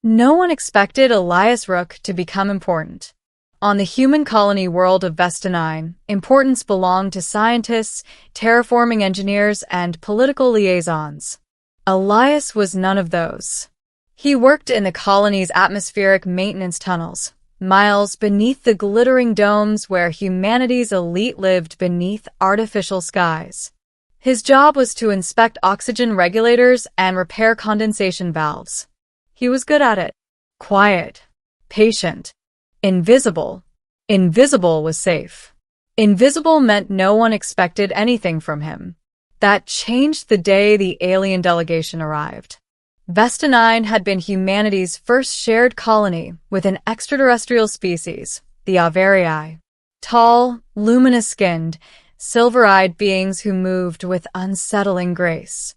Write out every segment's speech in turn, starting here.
No one expected Elias Rook to become important. On the human colony world of Vesta 9, importance belonged to scientists, terraforming engineers, and political liaisons. Elias was none of those. He worked in the colony's atmospheric maintenance tunnels, miles beneath the glittering domes where humanity's elite lived beneath artificial skies. His job was to inspect oxygen regulators and repair condensation valves. He was good at it. Quiet. Patient. Invisible. Invisible was safe. Invisible meant no one expected anything from him. That changed the day the alien delegation arrived. Vesta 9 had been humanity's first shared colony with an extraterrestrial species, the Rivalry. Tall, luminous-skinned, silver-eyed beings who moved with unsettling grace.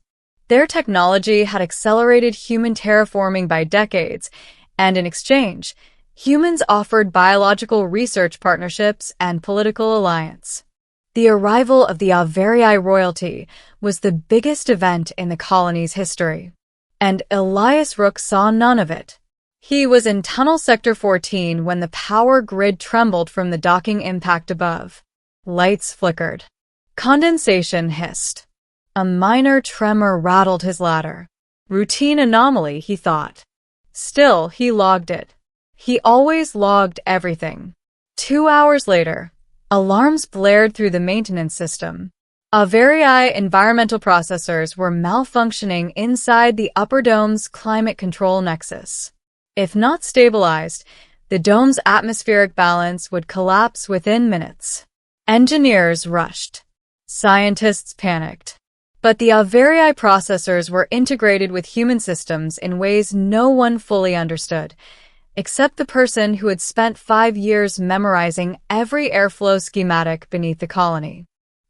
Their technology had accelerated human terraforming by decades, and in exchange, humans offered biological research partnerships and political alliance. The arrival of the Rivalry royalty was the biggest event in the colony's history, and Elias Rook saw none of it. He was in Tunnel Sector 14 when the power grid trembled from the docking impact above. Lights flickered. Condensation hissed. A minor tremor rattled his ladder. Routine anomaly, he thought. Still, he logged it. He always logged everything. 2 hours later, alarms blared through the maintenance system. Rivalry environmental processors were malfunctioning inside the upper dome's climate control nexus. If not stabilized, the dome's atmospheric balance would collapse within minutes. Engineers rushed. Scientists panicked. But the Rivalry processors were integrated with human systems in ways no one fully understood, except the person who had spent 5 years memorizing every airflow schematic beneath the colony.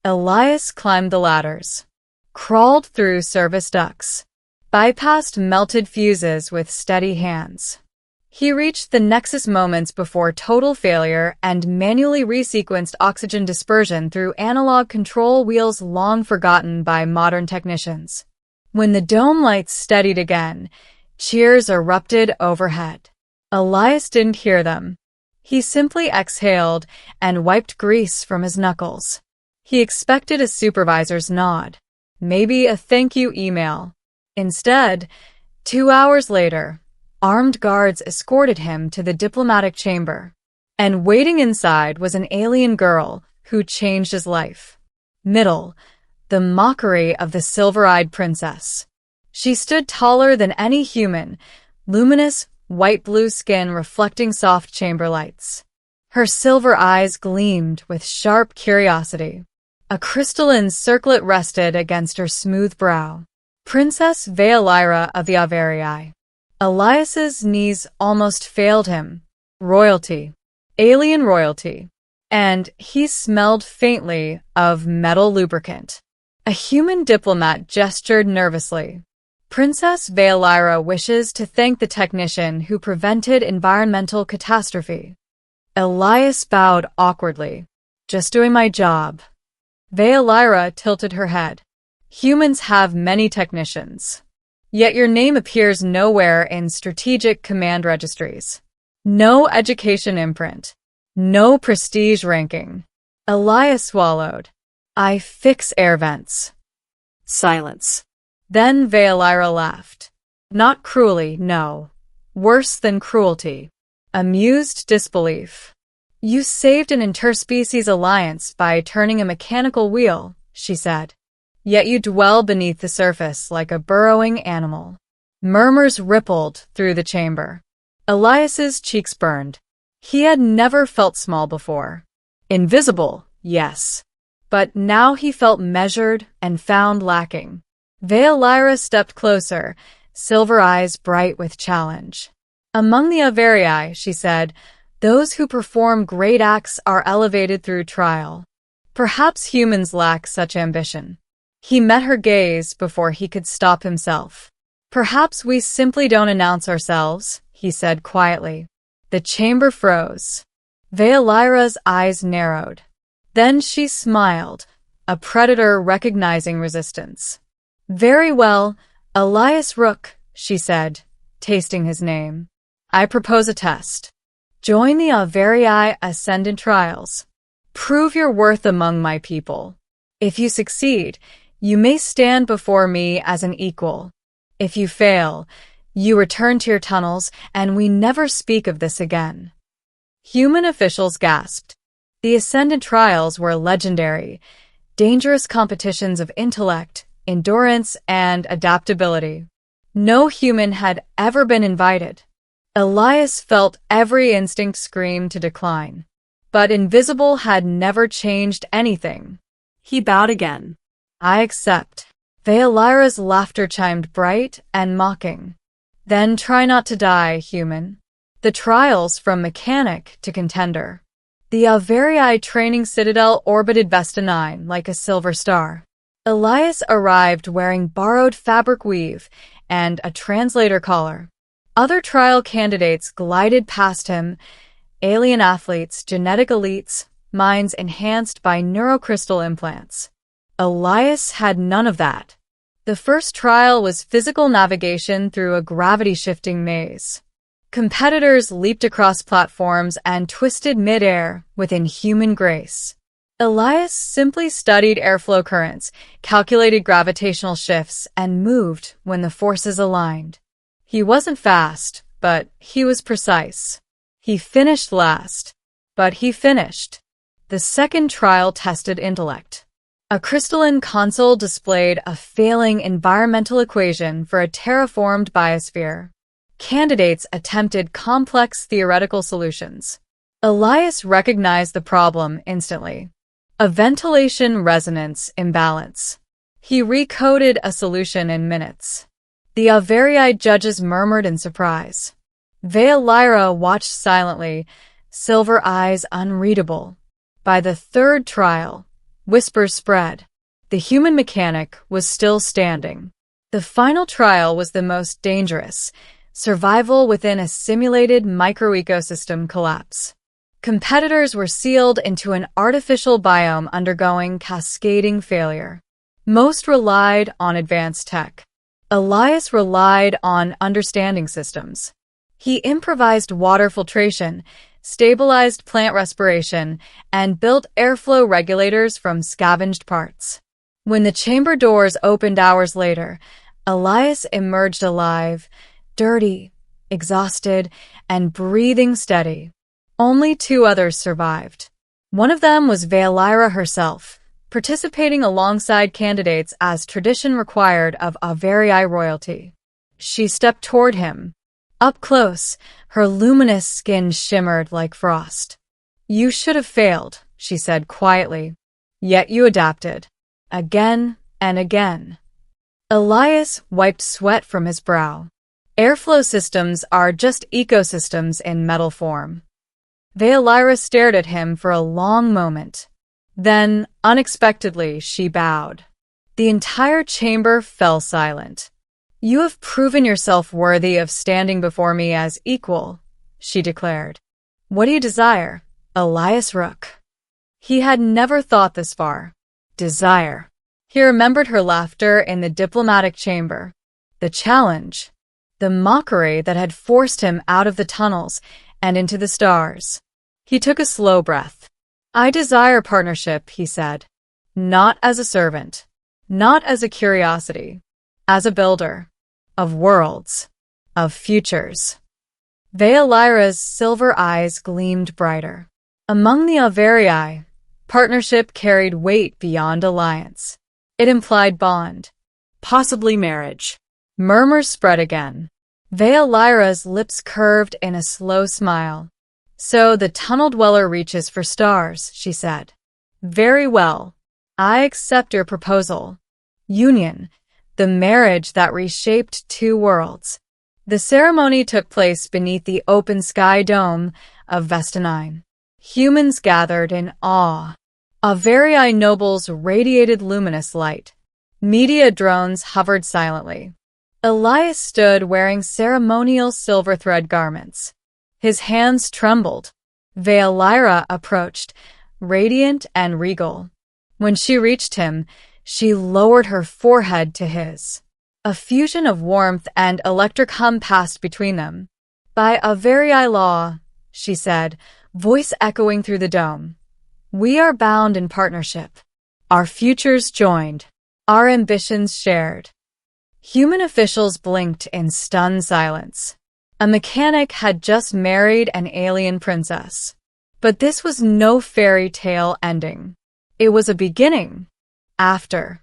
Elias climbed the ladders, crawled through service ducts, bypassed melted fuses with steady hands. He reached the nexus moments before total failure and manually resequenced oxygen dispersion through analog control wheels long forgotten by modern technicians. When the dome lights steadied again, cheers erupted overhead. Elias didn't hear them. He simply exhaled and wiped grease from his knuckles. He expected a supervisor's nod, maybe a thank you email. Instead, 2 hours later, armed guards escorted him to the diplomatic chamber. And waiting inside was an alien girl who changed his life. Middle, the mockery of the silver-eyed princess. She stood taller than any human, luminous, white-blue skin reflecting soft chamber lights. Her silver eyes gleamed with sharp curiosity. A crystalline circlet rested against her smooth brow. Princess Veilira of the Rivalry. Elias's knees almost failed him. Royalty. Alien royalty. And he smelled faintly of metal lubricant. A human diplomat gestured nervously. Princess Veilira wishes to thank the technician who prevented environmental catastrophe. Elias bowed awkwardly. Just doing my job. Veilira tilted her head. Humans have many technicians. Yet your name appears nowhere in strategic command registries. No education imprint. No prestige ranking. Elias swallowed. I fix air vents. Silence. Then Veilira laughed. Not cruelly, no. Worse than cruelty. Amused disbelief. You saved an interspecies alliance by turning a mechanical wheel, she said. Yet you dwell beneath the surface like a burrowing animal. Murmurs rippled through the chamber. Elias's cheeks burned. He had never felt small before. Invisible, yes. But now he felt measured and found lacking. Veilira stepped closer, silver eyes bright with challenge. Among the Rivalry, she said, those who perform great acts are elevated through trial. Perhaps humans lack such ambition. He met her gaze before he could stop himself. Perhaps we simply don't announce ourselves, he said quietly. The chamber froze. Veilira's eyes narrowed. Then she smiled, a predator recognizing resistance. Very well, Elias Rook, she said, tasting his name. I propose a test. Join the Averii Ascendant Trials. Prove your worth among my people. If you succeed, you may stand before me as an equal. If you fail, you return to your tunnels, and we never speak of this again. Human officials gasped. The Ascendant Trials were legendary, dangerous competitions of intellect, endurance, and adaptability. No human had ever been invited. Elias felt every instinct scream to decline. But Invisible had never changed anything. He bowed again. I accept. Veolira's laughter chimed bright and mocking. Then try not to die, human. The trials from mechanic to contender. The Averii training citadel orbited Vesta 9 like a silver star. Elias arrived wearing borrowed fabric weave and a translator collar. Other trial candidates glided past him, alien athletes, genetic elites, minds enhanced by neurocrystal implants. Elias had none of that. The first trial was physical navigation through a gravity-shifting maze. Competitors leaped across platforms and twisted mid-air with inhuman grace. Elias simply studied airflow currents, calculated gravitational shifts, and moved when the forces aligned. He wasn't fast, but he was precise. He finished last, but he finished. The second trial tested intellect. A crystalline console displayed a failing environmental equation for a terraformed biosphere. Candidates attempted complex theoretical solutions. Elias recognized the problem instantly. A ventilation resonance imbalance. He recoded a solution in minutes. The Averii judges murmured in surprise. Veolira watched silently, silver eyes unreadable. By the third trial, whispers spread. The human mechanic was still standing. The final trial was the most dangerous. Survival within a simulated microecosystem collapse. Competitors were sealed into an artificial biome undergoing cascading failure. Most relied on advanced tech. Elias relied on understanding systems. He improvised water filtration, stabilized plant respiration, and built airflow regulators from scavenged parts. When the chamber doors opened hours later, Elias emerged alive, dirty, exhausted, and breathing steady. Only 2 others survived. One of them was Veolira herself, participating alongside candidates as tradition required of Averii royalty. She stepped toward him. Up close, her luminous skin shimmered like frost. You should have failed, she said quietly. Yet you adapted. Again and again. Elias wiped sweat from his brow. Airflow systems are just ecosystems in metal form. Veolira stared at him for a long moment. Then, unexpectedly, she bowed. The entire chamber fell silent. You have proven yourself worthy of standing before me as equal, she declared. What do you desire, Elias Rook? He had never thought this far. Desire. He remembered her laughter in the diplomatic chamber. The challenge. The mockery that had forced him out of the tunnels and into the stars. He took a slow breath. I desire partnership, he said. Not as a servant. Not as a curiosity. As a builder. Of worlds. Of futures. Veolira's silver eyes gleamed brighter. Among the Averii, partnership carried weight beyond alliance. It implied bond. Possibly marriage. Murmurs spread again. Veolira's lips curved in a slow smile. So the tunnel dweller reaches for stars, she said. Very well. I accept your proposal. Union, the marriage that reshaped 2 worlds. The ceremony took place beneath the open sky dome of Vesta 9. Humans gathered in awe. Averii nobles radiated luminous light. Media drones hovered silently. Elias stood wearing ceremonial silver thread garments. His hands trembled. Veolira approached, radiant and regal. When she reached him, she lowered her forehead to his. A fusion of warmth and electric hum passed between them. By a very high law, she said, voice echoing through the dome. We are bound in partnership. Our futures joined. Our ambitions shared. Human officials blinked in stunned silence. A mechanic had just married an alien princess. But this was no fairy tale ending. It was a beginning. After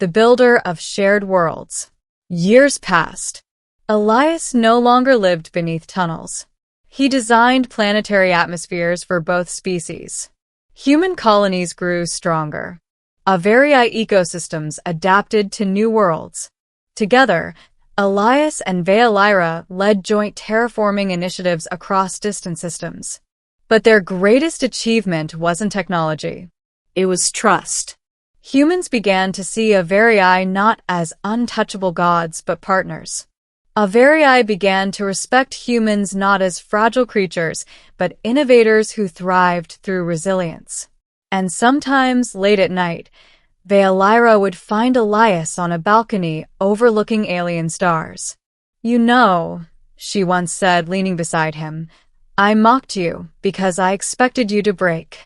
the builder of shared worlds. Years passed. Elias no longer lived beneath tunnels. He designed planetary atmospheres for both species. Human colonies grew stronger. Averii ecosystems adapted to new worlds. Together, Elias and Veolyra led joint terraforming initiatives across distant systems. But their greatest achievement wasn't technology. It was trust. Humans began to see Averii not as untouchable gods but partners. Averii began to respect humans not as fragile creatures but innovators who thrived through resilience. And sometimes, late at night, Veolyra would find Elias on a balcony overlooking alien stars. You know, she once said, leaning beside him, I mocked you because I expected you to break.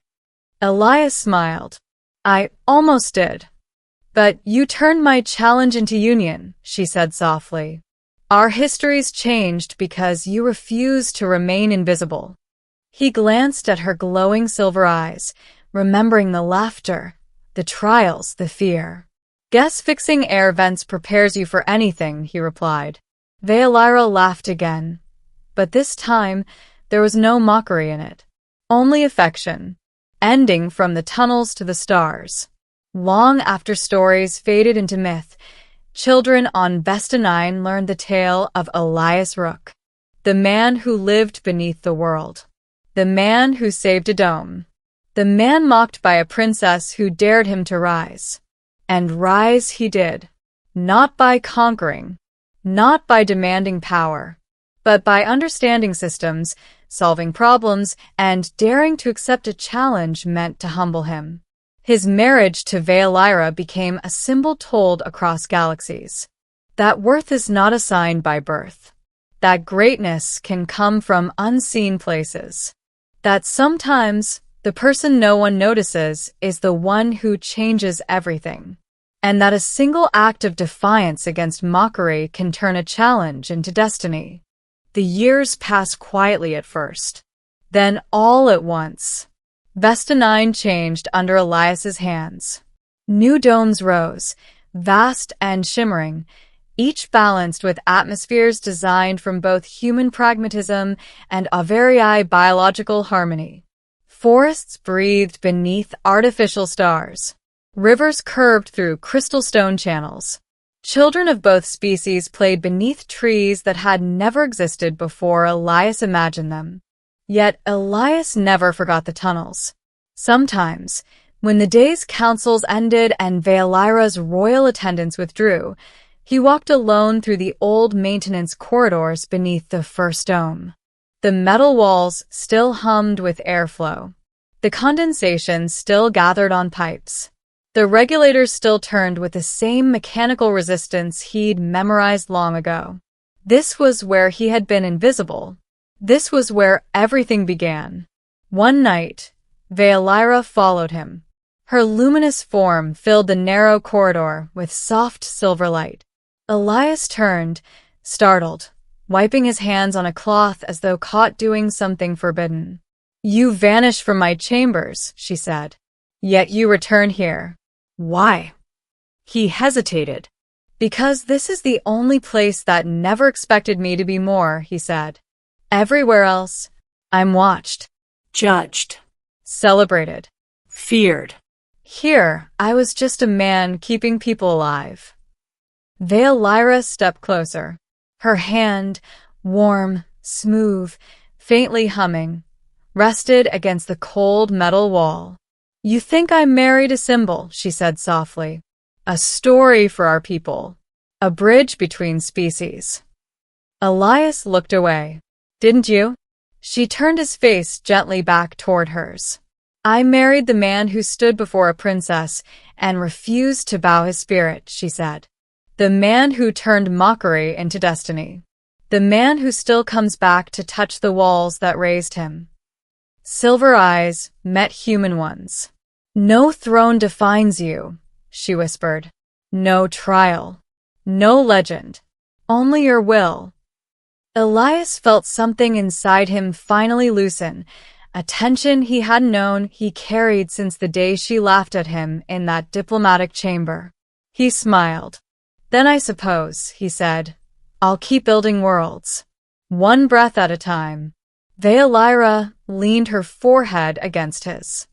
Elias smiled. I almost did. But you turned my challenge into union, she said softly. Our histories changed because you refused to remain invisible. He glanced at her glowing silver eyes, remembering the laughter, the trials, the fear. Guess fixing air vents prepares you for anything, he replied. Veolyra laughed again. But this time, there was no mockery in it. Only affection. Ending from the tunnels to the stars. Long after stories faded into myth, children on Vesta 9 learned the tale of Elias Rook, the man who lived beneath the world, the man who saved a dome, the man mocked by a princess who dared him to rise. And rise he did, not by conquering, not by demanding power, but by understanding systems, solving problems, and daring to accept a challenge meant to humble him. His marriage to Veolyra became a symbol told across galaxies. That worth is not assigned by birth. That greatness can come from unseen places. That sometimes the person no one notices is the one who changes everything. And that a single act of defiance against mockery can turn a challenge into destiny. The years passed quietly at first. Then, all at once, Vesta 9 changed under Elias's hands. New domes rose, vast and shimmering, each balanced with atmospheres designed from both human pragmatism and Averii biological harmony. Forests breathed beneath artificial stars. Rivers curved through crystal stone channels. Children of both species played beneath trees that had never existed before Elias imagined them. Yet Elias never forgot the tunnels. Sometimes, when the day's councils ended and Veolyra's royal attendants withdrew, he walked alone through the old maintenance corridors beneath the first dome. The metal walls still hummed with airflow. The condensation still gathered on pipes. The regulators still turned with the same mechanical resistance he'd memorized long ago. This was where he had been invisible. This was where everything began. One night, Veolyra followed him. Her luminous form filled the narrow corridor with soft silver light. Elias turned, startled, wiping his hands on a cloth as though caught doing something forbidden. You vanished from my chambers, she said. Yet you return here. Why? He hesitated. Because this is the only place that never expected me to be more, he said. Everywhere else, I'm watched, judged, celebrated, feared. Here, I was just a man keeping people alive. Veolyra stepped closer. Her hand, warm, smooth, faintly humming, rested against the cold metal wall. You think I married a symbol, she said softly. A story for our people. A bridge between species. Elias looked away. Didn't you? She turned his face gently back toward hers. I married the man who stood before a princess and refused to bow his spirit, she said. The man who turned mockery into destiny. The man who still comes back to touch the walls that raised him. Silver eyes met human ones. No throne defines you, she whispered. No trial. No legend. Only your will. Elias felt something inside him finally loosen, a tension he hadn't known he carried since the day she laughed at him in that diplomatic chamber. He smiled. Then I suppose, he said, I'll keep building worlds. One breath at a time. Veolira leaned her forehead against his.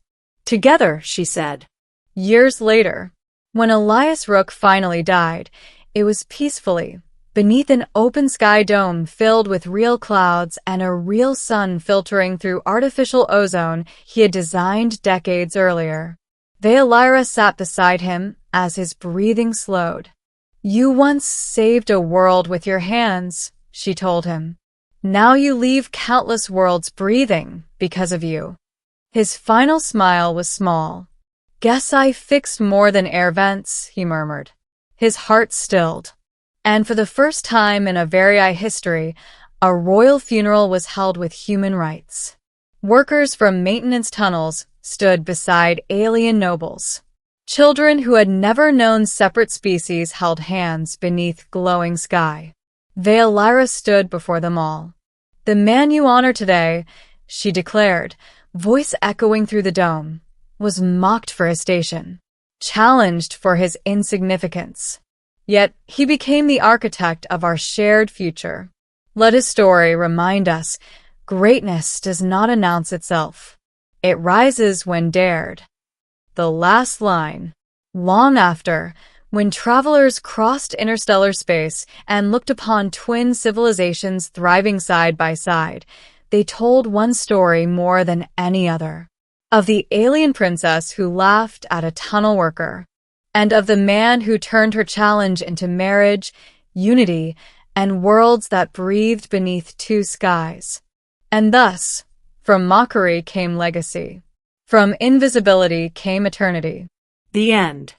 Together, she said. Years later, when Elias Rook finally died, it was peacefully, beneath an open sky dome filled with real clouds and a real sun filtering through artificial ozone he had designed decades earlier. Veolira sat beside him as his breathing slowed. You once saved a world with your hands, she told him. Now you leave countless worlds breathing because of you. His final smile was small. Guess I fixed more than air vents, he murmured. His heart stilled. And for the first time in Averii history, a royal funeral was held with human rights. Workers from maintenance tunnels stood beside alien nobles. Children who had never known separate species held hands beneath glowing sky. Veolira stood before them all. The man you honor today, she declared, voice echoing through the dome, was mocked for his station, challenged for his insignificance. Yet he became the architect of our shared future. Let his story remind us, greatness does not announce itself. It rises when dared. The last line. Long after, when travelers crossed interstellar space and looked upon twin civilizations thriving side by side, they told one story more than any other. Of the alien princess who laughed at a tunnel worker, and of the man who turned her challenge into marriage, unity, and worlds that breathed beneath two skies. And thus, from mockery came legacy. From invisibility came eternity. The end.